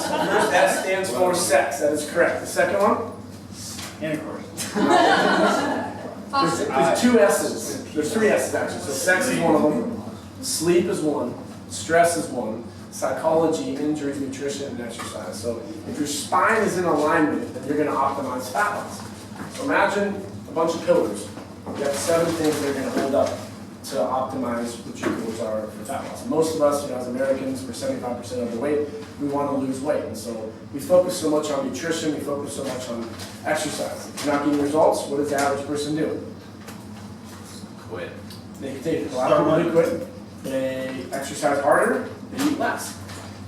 First S stands for sex. That is correct. The second one? Intercourse. There's two S's. There's three S's actually. So sex is one of them. Sleep is one. Stress is one. Psychology, injuries, nutrition, and exercise. So if your spine is in alignment, then you're going to optimize fat loss. So imagine a bunch of pillars. You have 7 things that are going to hold up to optimize what your goals are for fat loss. Most of us, as Americans, we're 75% overweight. We want to lose weight, and so we focus so much on nutrition. We focus so much on exercise. If you're not getting results, what does the average person do? Quit. A lot of people do quit. They exercise harder, they eat less.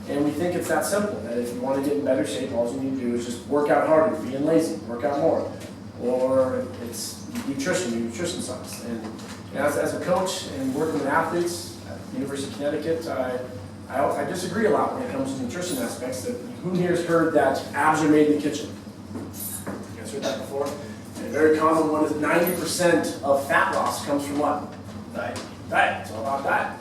And we think it's that simple, that if you want to get in better shape, all you need to do is just work out harder, being lazy, work out more. Or it's nutrition, your nutrition sucks. And as a coach and working with athletes at the University of Connecticut, I disagree a lot when it comes to nutrition aspects. That who here has heard that abs are made in the kitchen? You guys heard that before? And a very common one is 90% of fat loss comes from what? Diet. Diet. It's all about diet.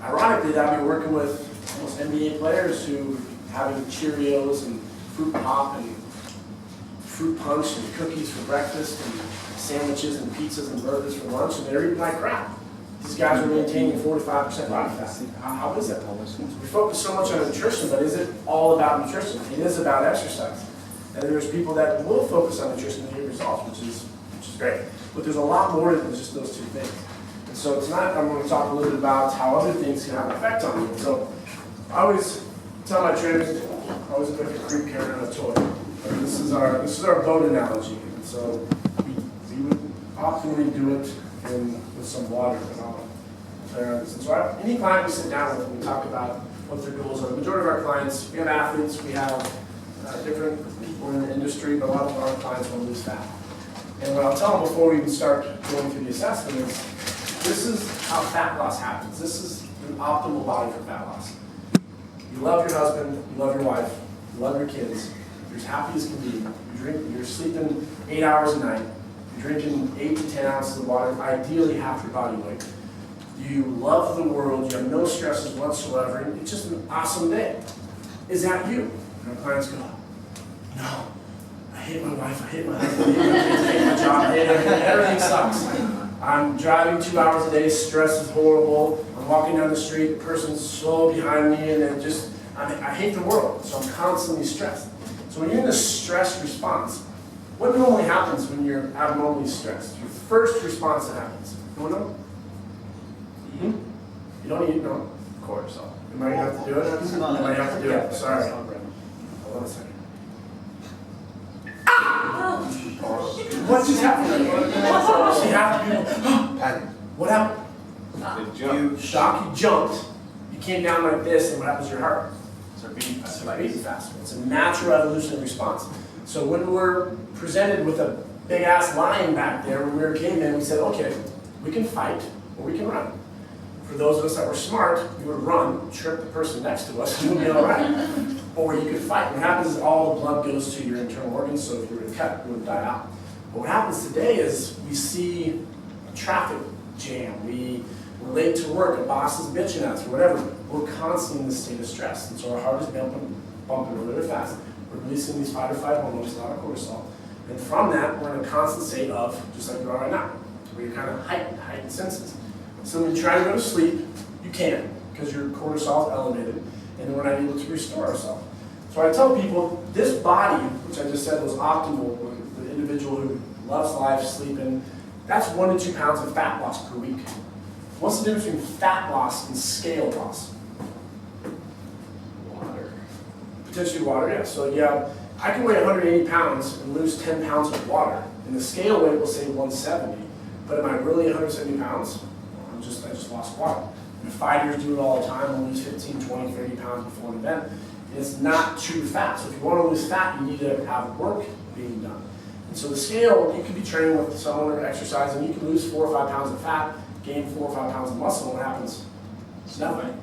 Ironically, that I've been working with almost NBA players who having Cheerios and fruit pop and fruit punch and cookies for breakfast and sandwiches and pizzas and burgers for lunch, and they're eating like crap. These guys are maintaining 45% body fat. How is that? We focus so much on nutrition, but is it all about nutrition? It is about exercise. And there's people that will focus on nutrition and get results, which is great. But there's a lot more than just those two things. And so tonight I'm going to talk a little bit about how other things can have an effect on you. So I always tell my trainers, I always look like a creep carrying a toy. This is our boat analogy. And so we would optimally do it with some water. And I'll play around this. And so any client we sit down with and we talk about what their goals are. The majority of our clients, we have athletes, we have different people in the industry, but a lot of our clients want to lose fat. And what I'll tell them before we even start going through the assessment is, this is how fat loss happens. This is an optimal body for fat loss. You love your husband, you love your wife, you love your kids, you're as happy as can be, you're sleeping 8 hours a night, you're drinking 8 to 10 ounces of water, ideally half your body weight. You love the world, you have no stresses whatsoever, and it's just an awesome day. Is that you? And our clients go, no, I hate my wife, I hate my husband, I hate my kids, I hate my job, I hate everything, everything sucks. I'm driving 2 hours a day, stress is horrible, I'm walking down the street, the person's slow behind me, and I hate the world, so I'm constantly stressed. So when you're in a stress response, what normally happens when you're abnormally stressed? Your first response that happens. Anyone know? You don't need to know. Cortisol. You might have to do it. You might have to do it. Sorry. Hold on a second. What just happened? See, half the people, panic. What happened? You shocked, you jumped, you came down like this, and what happens to your heart? Start beating fast. Beating fast. It's a natural evolutionary response. So when we're presented with a big ass lion back there, when we were cavemen, we said, okay, we can fight or we can run. For those of us that were smart, we would run, trip the person next to us, and we'd be all right. Or you could fight. What happens is all the blood goes to your internal organs, so if you were to cut, it would die out. But what happens today is we see a traffic jam, we're late to work, a boss is bitching at us, or whatever. We're constantly in this state of stress. And so our heart is bumping really fast. We're releasing these fight or flight hormones, a lot of cortisol. And from that, we're in a constant state of, just like we are right now, where you're kind of heightened senses. So when you try to go to sleep, you can't, because your cortisol is elevated, and we're not able to restore ourselves. So I tell people, this body, which I just said was optimal, the individual who loves life, sleeping, that's 1 to 2 pounds of fat loss per week. What's the difference between fat loss and scale loss? Water. Potentially water, yeah. So yeah, I can weigh 180 pounds and lose 10 pounds of water, and the scale weight will say 170. But am I really 170 pounds? I just lost water. And fighters do it all the time, they'll lose 15, 20, 30 pounds before an event. And it's not true fat. So if you want to lose fat, you need to have work being done. And so the scale, you could be training with someone or exercising, you can lose 4 or 5 pounds of fat, gain 4 or 5 pounds of muscle, and what happens? It's nothing.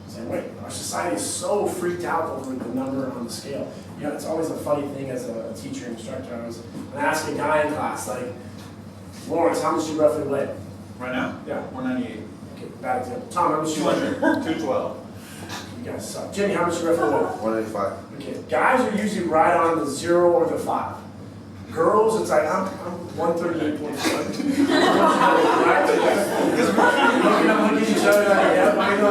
Same way. Our society is so freaked out over the number on the scale. You know, it's always a funny thing as a teacher and instructor. When I ask a guy in class, like, Lawrence, how much do you roughly weigh? Right now? Yeah. 198. Okay, bad example. Tom, how much do you weigh? 200. 212. You guys suck. Jimmy, how much you roughly weigh? 185. Okay, guys are usually right on the 0 or the 5. Girls, it's like, I'm 138.5. Right? Looking at each other like, yep, I know,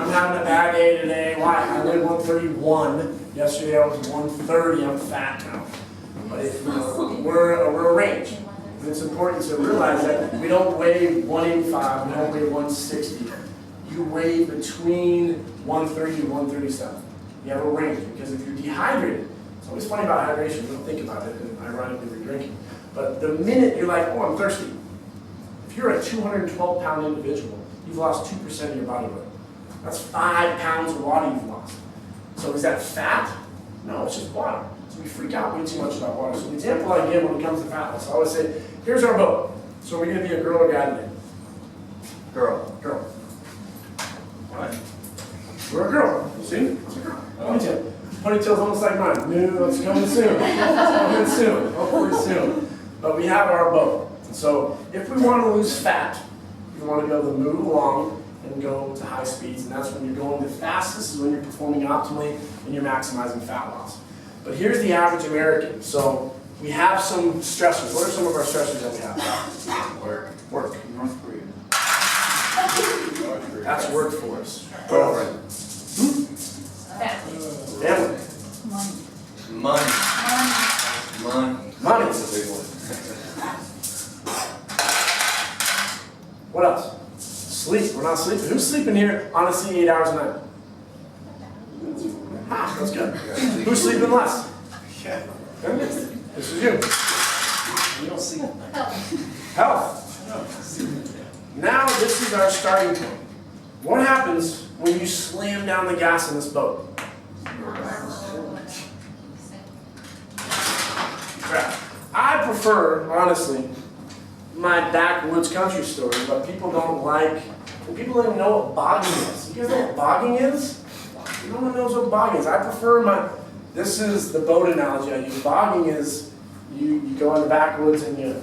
I'm having a bad day today. Why? I weighed 131. Yesterday I was 130. I'm fat now. But we're a range. And it's important to realize that we don't weigh 185, we don't weigh 160. You weigh between 130 and 137. You have a range, because if you're dehydrated, it's always funny about hydration, we don't think about it, and ironically we're drinking. But the minute you're like, oh, I'm thirsty, if you're a 212-pound individual, you've lost 2% of your body weight. That's 5 pounds of water you've lost. So is that fat? No, it's just water. So we freak out way too much about water. So the example I give when it comes to fat loss, I always say, here's our boat. So we're going to be a girl or guy today? Girl. Girl. What? We're a girl. See? It's a girl. Ponytail. Ponytail's almost like mine. No, it's coming soon. It's coming soon. Hopefully soon. But we have our boat. So if we want to lose fat, we want to be able to move along and go to high speeds, and that's when you're going the fastest, is when you're performing optimally and you're maximizing fat loss. But here's the average American. So we have some stressors. What are some of our stressors that we have? Work. North Korea. That's workforce. Girlfriend. Family. Money. Money. That's a big one. What else? Sleep. We're not sleeping. Who's sleeping here, honestly, 8 hours a night? Ah, that's good. Who's sleeping less? Yeah. This is you. You don't see it. Health. Now this is our starting point. What happens when you slam down the gas in this boat? Crap. I prefer, honestly, my backwoods country story, but people don't like, people don't even know what bogging is. You guys know what bogging is? No one knows what bogging is. I prefer this is the boat analogy I use. Bogging is, you go in the backwoods and you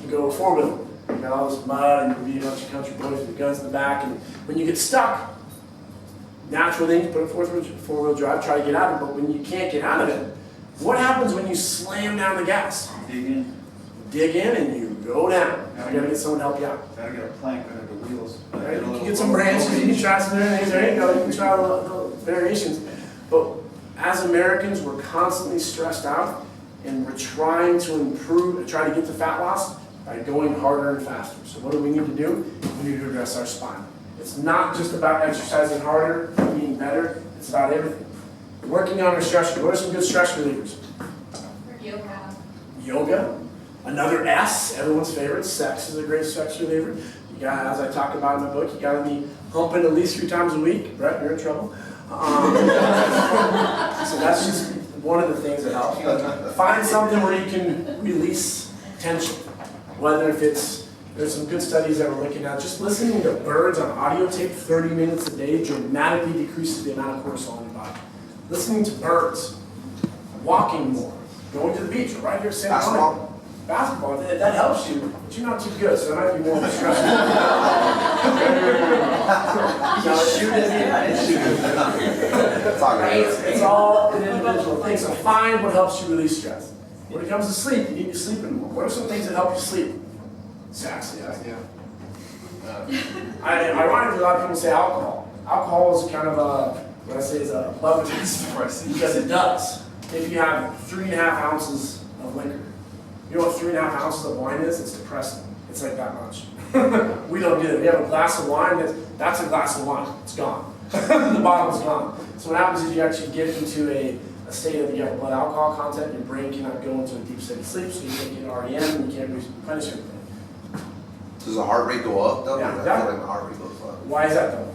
go four-wheel. You got all this mud and you meet a bunch of country boys with guns in the back, and when you get stuck, natural thing to put a four-wheel drive, try to get out of it, but when you can't get out of it, what happens when you slam down the gas? Dig in and you go down. You gotta get someone to help you out. Gotta get a plank under the wheels. Right? You can get some branches, you can try some different things, there you go, you can try little variations. But as Americans, we're constantly stressed out, and we're trying to improve, try to get to fat loss by going harder and faster. So what do we need to do? We need to address our spine. It's not just about exercising harder, eating better, it's about everything. Working on our stress relievers. What are some good stress relievers? Yoga. Yoga. Another S, everyone's favorite. Sex is a great stress reliever. You got, as I talk about in my book, you got to be humping at least 3 times a week. Right? You're in trouble. So that's just one of the things that helps. Find something where you can release tension. Whether if there's some good studies that we're looking at, just listening to birds on audio tape 30 minutes a day dramatically decreases the amount of cortisol in your body. Listening to birds, walking more, going to the beach, right here at Santa Monica. Basketball, that helps you, but you're not too good, so that might be more of a stress. It's all an individual thing, so find what helps you release stress. When it comes to sleep, you need to be sleeping more. What are some things that help you sleep? Sex, yeah. Ironically, a lot of people say alcohol. Alcohol is kind of what I say is a love test because it does. If you have 3.5 ounces of liquor, you know what 3.5 ounces of wine is? It's depressing. It's like that much. We don't do it. We have a glass of wine, that's a glass of wine. It's gone. The bottle's gone. So what happens is you actually get into a state of you have blood alcohol content, your brain cannot go into a deep state of sleep, so you can't get REM and you can't replenish everything. Does the heart rate go up though? Yeah, I feel like my heart rate goes up. Why is that though?